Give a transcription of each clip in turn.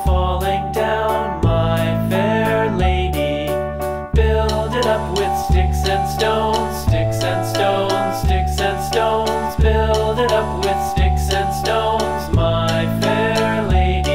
falling down, my fair lady. Build it up with sticks and stones, sticks and stones, sticks and stones. Build it up with sticks and stones, my fair lady.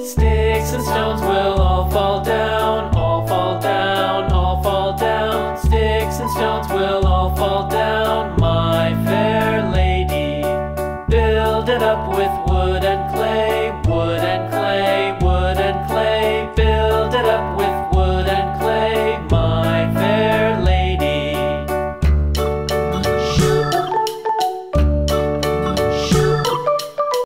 Sticks and stones will all fall down, all fall down, all fall down. Sticks and stones will all fall down, my fair lady. Build it up with wood and clay.